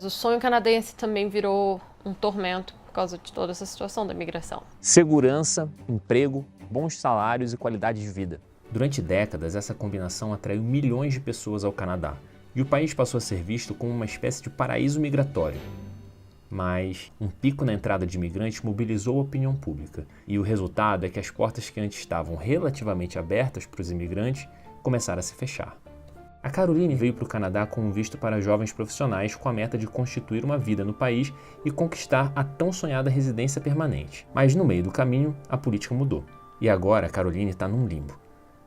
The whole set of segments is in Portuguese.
O sonho canadense também virou um tormento por causa de toda essa situação da imigração. Segurança, emprego, bons salários e qualidade de vida. Durante décadas, essa combinação atraiu milhões de pessoas ao Canadá, e o país passou a ser visto como uma espécie de paraíso migratório. Mas um pico na entrada de imigrantes mobilizou a opinião pública, e o resultado é que as portas que antes estavam relativamente abertas para os imigrantes começaram a se fechar. A Caroline veio para o Canadá com um visto para jovens profissionais com a meta de constituir uma vida no país e conquistar a tão sonhada residência permanente. Mas no meio do caminho, a política mudou. E agora a Caroline está num limbo.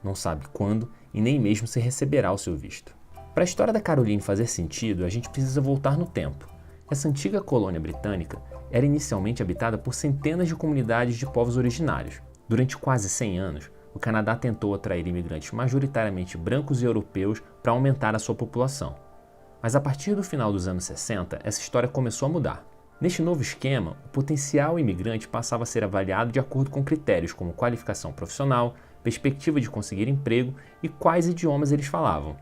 Não sabe quando e nem mesmo se receberá o seu visto. Para a história da Caroline fazer sentido, a gente precisa voltar no tempo. Essa antiga colônia britânica era inicialmente habitada por centenas de comunidades de povos originários. Durante quase 100 anos, o Canadá tentou atrair imigrantes majoritariamente brancos e europeus para aumentar a sua população. Mas a partir do final dos anos 60, essa história começou a mudar. Neste novo esquema, o potencial imigrante passava a ser avaliado de acordo com critérios como qualificação profissional, perspectiva de conseguir emprego e quais idiomas eles falavam.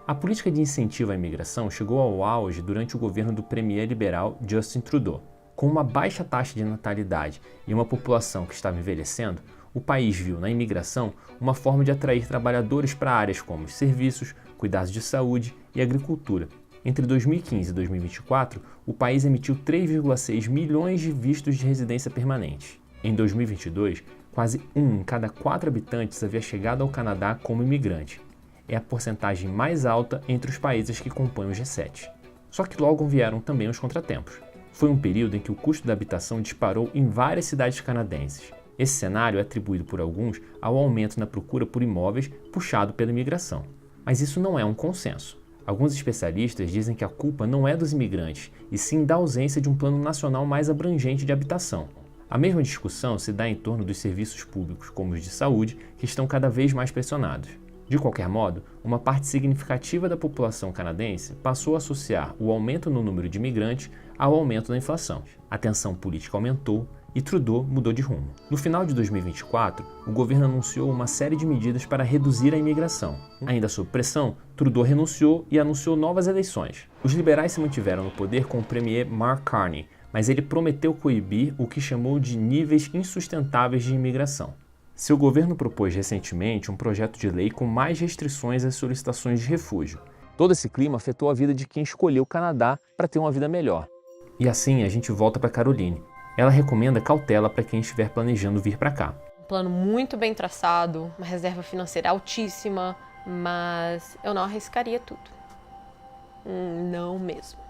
A política de incentivo à imigração chegou ao auge durante o governo do premier liberal Justin Trudeau. Com uma baixa taxa de natalidade e uma população que estava envelhecendo, o país viu na imigração uma forma de atrair trabalhadores para áreas como os serviços, cuidados de saúde e agricultura. Entre 2015 e 2024, o país emitiu 3,6 milhões de vistos de residência permanente. Em 2022, quase 1 em cada 4 habitantes havia chegado ao Canadá como imigrante. É a porcentagem mais alta entre os países que compõem o G7. Só que logo vieram também os contratempos. Foi um período em que o custo da habitação disparou em várias cidades canadenses. Esse cenário é atribuído por alguns ao aumento na procura por imóveis puxado pela imigração. Mas isso não é um consenso. Alguns especialistas dizem que a culpa não é dos imigrantes, e sim da ausência de um plano nacional mais abrangente de habitação. A mesma discussão se dá em torno dos serviços públicos, como os de saúde, que estão cada vez mais pressionados. De qualquer modo, uma parte significativa da população canadense passou a associar o aumento no número de imigrantes ao aumento da inflação. A tensão política aumentou e Trudeau mudou de rumo. No final de 2024, o governo anunciou uma série de medidas para reduzir a imigração. Ainda sob pressão, Trudeau renunciou e anunciou novas eleições. Os liberais se mantiveram no poder com o premier Mark Carney, mas ele prometeu coibir o que chamou de níveis insustentáveis de imigração. Seu governo propôs recentemente um projeto de lei com mais restrições às solicitações de refúgio. Todo esse clima afetou a vida de quem escolheu o Canadá para ter uma vida melhor. E assim a gente volta para Caroline. Ela recomenda cautela para quem estiver planejando vir para cá. Um plano muito bem traçado, uma reserva financeira altíssima, mas eu não arriscaria tudo. Não mesmo.